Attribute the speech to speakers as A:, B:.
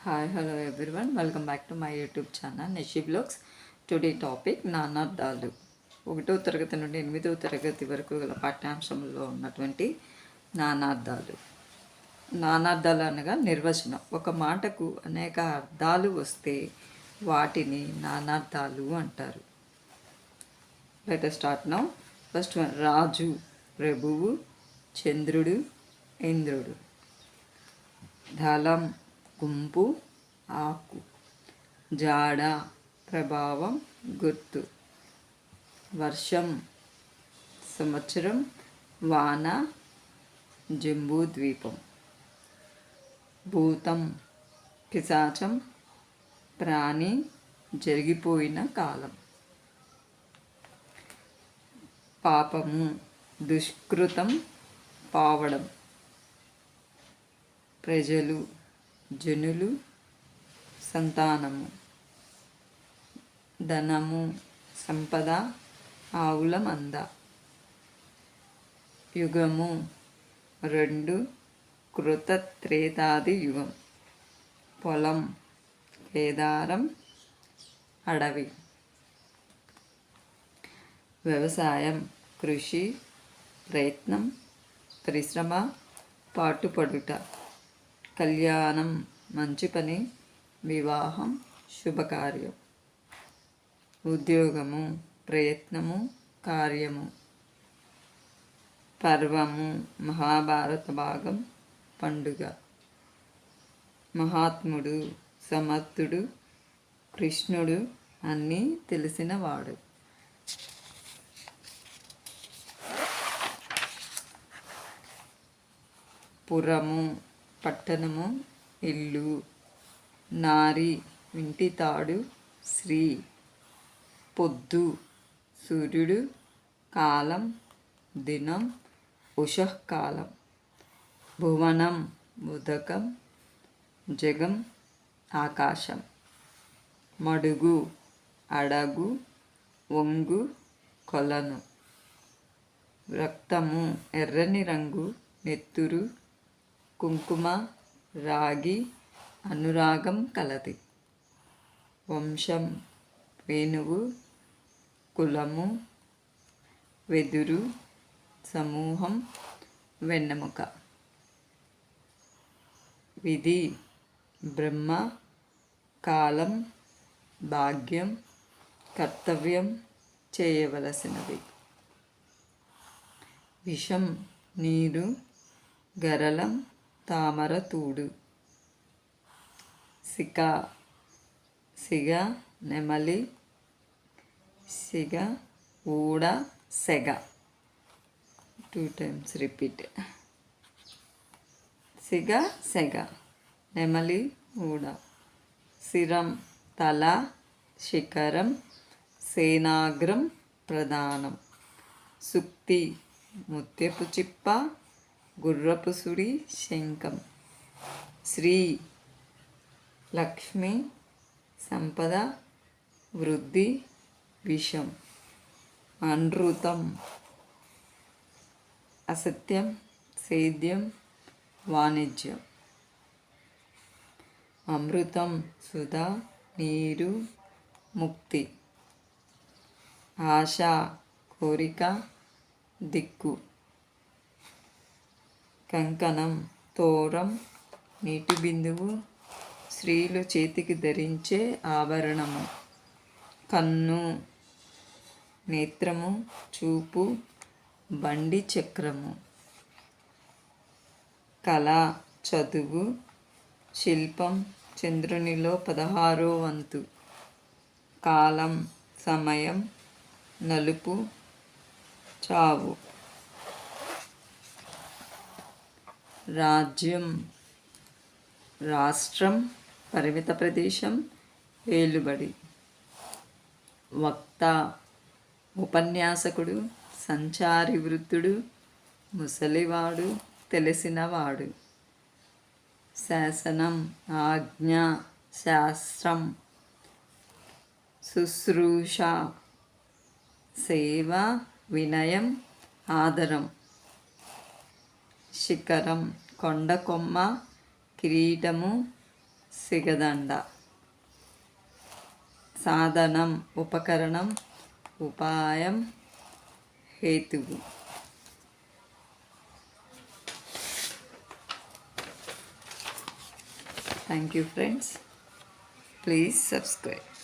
A: Hi, hello everyone. Welcome back to my YouTube channel Nishi Vlogs. Today topic నానార్థాలు. 1వ తరగతి నుండి 8వ తరగతి వరకు గల పాఠ్యాంశంలో ఉన్నటువంటి నానార్థాలు. నానార్థాలు అనగా నిర్వచనం. ఒక మాటకు అనేక అర్థాలు వస్తే వాటిని నానార్థాలు అంటారు. Let us start now. First one, రాజు, ప్రభువు, చంద్రుడు, ఇంద్రుడు. దళం, గుంపు, ఆకు. జాడ, ప్రభావం, గుర్తు. వర్షం, సంవత్సరం, వాన, జంబూద్వీపం. భూతం, పిశాచం, ప్రాణి, జరిగిపోయిన కాలం. పాపము, దుష్కృతం, పావడం. ప్రజలు, జనులు, సంతానము. ధనము, సంపద, ఆవుల మంద. యుగము, 2 కృత త్రేతాది యుగం. పొలం, కేదారం, అడవి. వ్యవసాయం, కృషి, ప్రయత్నం, పరిశ్రమ, పాటుపడుట. కళ్యాణం, మంచి పని, వివాహం, శుభకార్యం. ఉద్యోగము, ప్రయత్నము, కార్యము. పర్వము, మహాభారత భాగం, పండుగ. మహాత్ముడు, సమర్థుడు, కృష్ణుడు, అన్నీ తెలిసినవాడు. పురము, పట్టణము, ఇల్లు. నారి, ఇంటితాడు, స్త్రీ. పొద్దు, సూర్యుడు, కాలం, దినం, ఉషఃకాలం. భువనం, ఉదకం, జగం, ఆకాశం. మడుగు, అడగు, వంగు, కొలను. రక్తము, ఎర్రని రంగు, నెత్తురు, కుంకుమ, రాగి, అనురాగం కలది. వంశం, వేణువు, కులము, వెదురు, సమూహం, వెన్నెముక. విధి, బ్రహ్మ, కాలం, భాగ్యం, కర్తవ్యం, చేయవలసినవి. విషం, నీరు, గరళం, తామర తూడు. సిక, సిగ, నెమలి, సిగ, ఊడ, సెగ. 2 times repeat. సిగ, సెగ, నెమలి, ఊడ. శిరం, తల, శిఖరం, సేనాగ్రం, ప్రధానం. సుక్తి, ముత్యపు చిప్ప, గుర్రపు సుడి, శంఖం. శ్రీ, లక్ష్మి, సంపద, వృద్ధి, విషం. అనృతం, అసత్యం, సేద్యం, వాణిజ్యం. అమృతం, సుధా, నీరు, ముక్తి. ఆశ, కోరిక, దిక్కు. కంకణం, తోరం, నీటి బిందువు, స్త్రీలు చేతికి ధరించే ఆభరణము. కన్ను, నేత్రము, చూపు, బండి చక్రము. కళ, చదువు, శిల్పం, చంద్రునిలో 16వ వంతు. కాలం, సమయం, నలుపు, చావు. రాజ్యం, రాష్ట్రం, పరిమిత ప్రదేశం, ఏలుబడి. వక్త, ఉపన్యాసకుడు, సంచారి వృద్ధుడు, ముసలివాడు, తెలిసినవాడు. శాసనం, ఆజ్ఞ, శాస్త్రం. శుశ్రూష, సేవ, వినయం, ఆదరం. శిఖరం, కొండ కొమ్మ, కిరీటము, సిగదండ. సాధనం ఉపకరణం, ఉపాయం హేతువు. Thank you friends. Please subscribe.